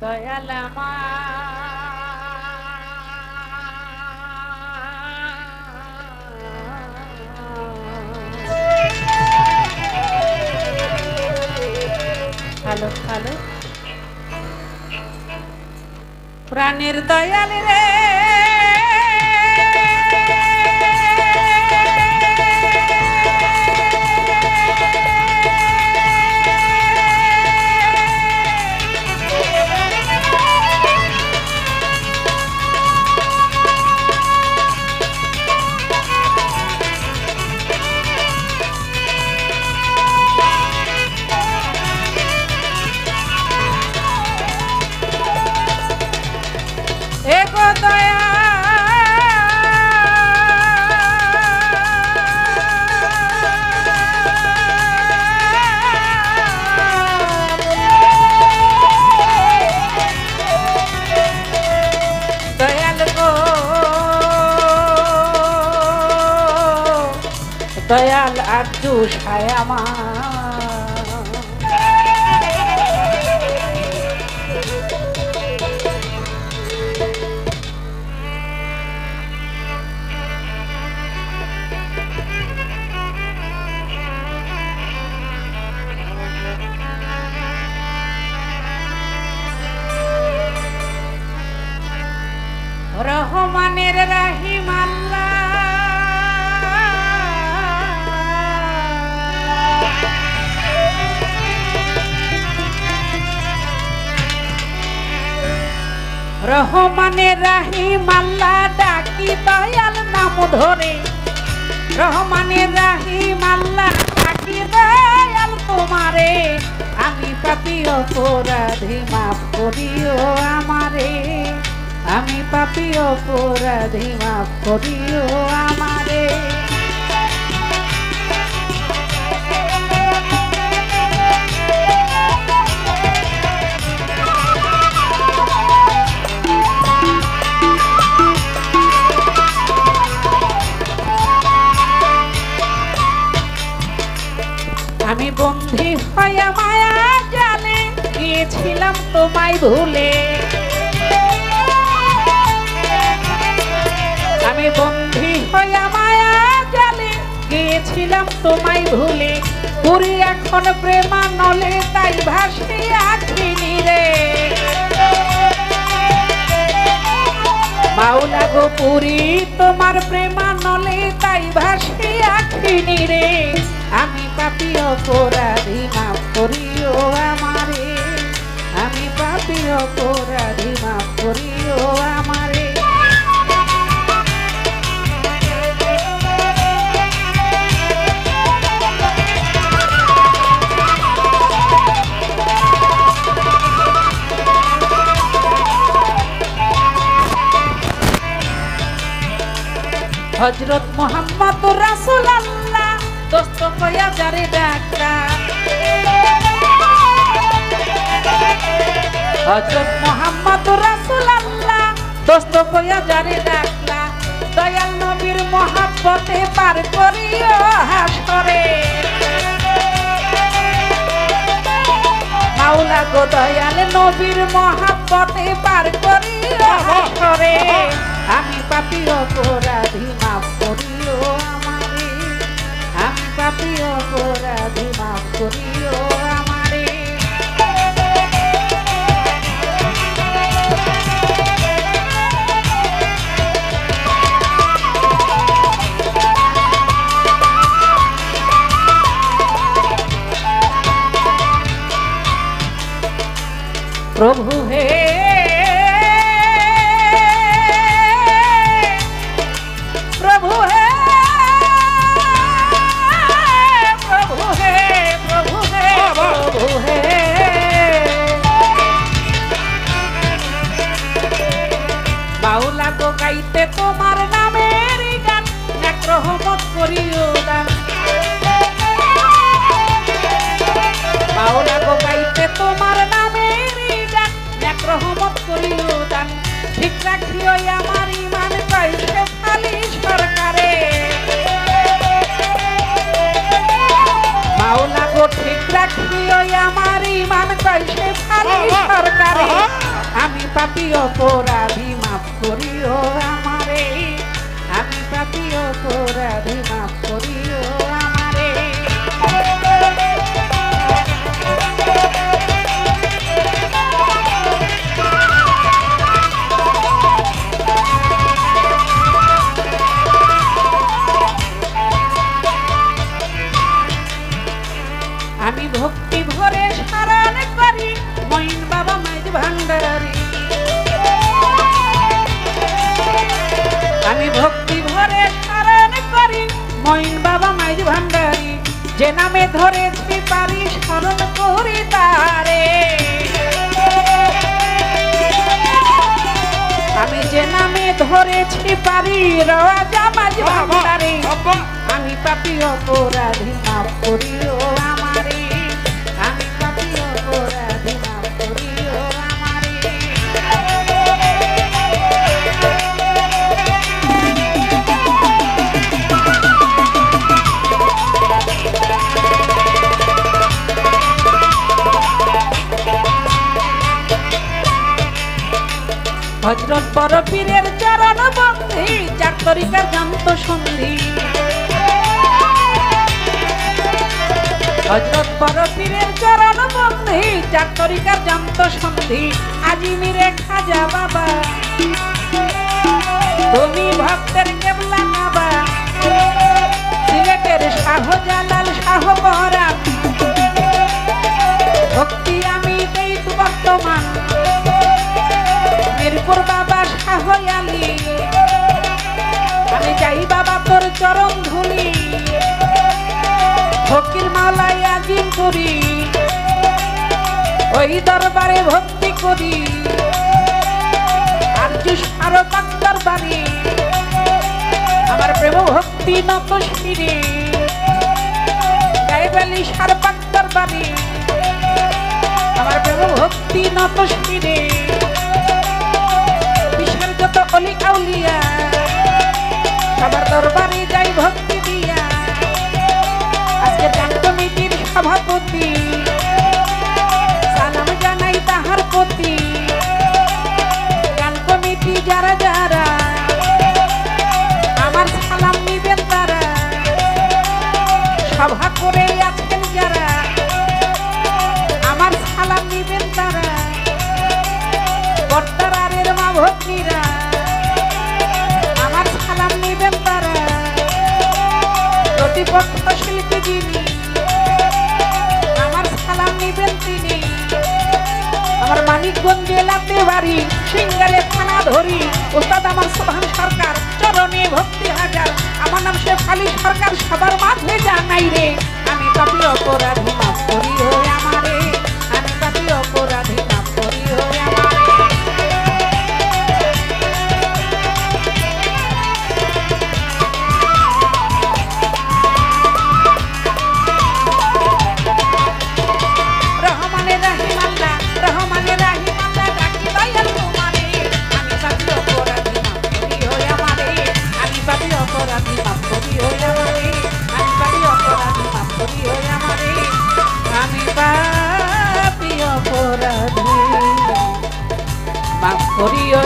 Dayal hello hello প্রাণের দয়াল রে দয়াল আরজু ছায়ামা রহমানের রাহিম আল্লাহ রহমানের রাহিম আল্লাহ ডাকি দয়াল নাম ধরে রহমানের রাহিম আল্লাহ ডাকি দয়াল তোমারে আমি পাপী অপরাধী মাফ করিও আমারে আমি পাপী অপরাধী মাফ করিও আমারে আমি বন্ধি হইয়া মায়া জালে গিয়েছিলাম তোমায় ভুলে আমি বন্ধি হইয়া মায়া জালে গিয়েছিলাম তোমায় ভুলে পুরি এখন প্রেমানলে তাই ভাসি আখিনি রে মাওলা গো পুরি তোমার প্রেমানলে তাই ভাসি আখিনি রে আমি পাপী অপরাধী মাফ করিও আমারে আমি পাপী অপরাধী মাফ করিও আমারে হযরত মুহাম্মদ রাসূলুল্লাহ দোস্ত কয়া যারে ডাকা হযরত মুহাম্মদ রাসূলুল্লাহ দোস্ত কয়া যারে ডাকা দয়াল নবীর মহব্বতে পার করিও হাসরে মাওলা গো দয়াল নবীর মহব্বতে পার করিও হাসরে আমি পাপী অপরাধী মাফ করিও আমারে আমি পাপী অপরাধী মাফ করিও আমারে প্রভু হে বাউলা গো গাইতে তোমার নামের গান এক রহমত করিও দান বাউলা গো গাইতে তোমার নামের গান এক রহমত পাপী অপরাধী মাফ করিও আমারে, আমি পাপী অপরাধী মাফ করিও আমারে। আমি ভক্তি ভরে স্মরণ করি মঈন বাবা মাঝ ভান্ডারী, আমি ভক্তি ভরে স্মরণ করি মঈন বাবা মাঝ ভান্ডারী, যে নামে ধরেছি পারি স্মরণ করি তারে, আমি যে নামে ধরেছি পারি রাজা মাঝ ভান্ডারী, আমি পাপী অপরাধী মাফ করিও আমারে, আমি পাপী অপরাধী মাফ করিও আমারে। হযরত বড় পীরের চরণ বন্দি, যার তরিকার জানত সন্ধি, হযরত বড় পীরের চরণ বন্দি, যার তরিকার জানত সন্ধি, আজমিরে খাজা বাবা তুমি ভক্তের কেবলা কাবা, সিলেটের শাহজালাল শাহ পরাণ, ভক্তি আমি দেই তু বর্তমান, মিরপুর বাবা শাহ আলী, আমি যাই বাবা তোর চরণ ধুলি, ফকির মাওলাই আজিম করি, ওই দরবারে ভক্তি করি, আরজু আরো পাক দরবারে আমার প্রেম ভক্তি নত শিরে, গাইবালি সার পাক দরবারে আমার প্রেম ভক্তি নত শিরে, বিশের যত অলি আউলিয়া সবার দরবারে যাই ভক্তি দিয়া, আজকে গান কমিটির সভাপতি সালাম জানাই তাহার প্রতি, গান কমিটি যারা যারা আমার সালাম নিবেন তারা, সভা করে আছেন যারা আমার সালাম নিবেন তারা, বর্তারের মা ভগ্নীরা আমার সালাম নিবেন তারা, প্রতিপক্ষ শিল্পী যিনি আমার সালাম নিবেন তিনি, আমার মানিকগঞ্জ জেলাতে বাড়ি সিঙ্গারে থানা ধরি, ওস্তাদ আমার সোহান সরকার চরণে ভক্তি হাজার, আমার নাম শেফালি সরকার সবার মাঝে জানাই রে, আমি পাপী অপরাধী মাফ করিও আমারে, আমি পাপী অপরাধী মাফ করিও আমারে। মাফ করিও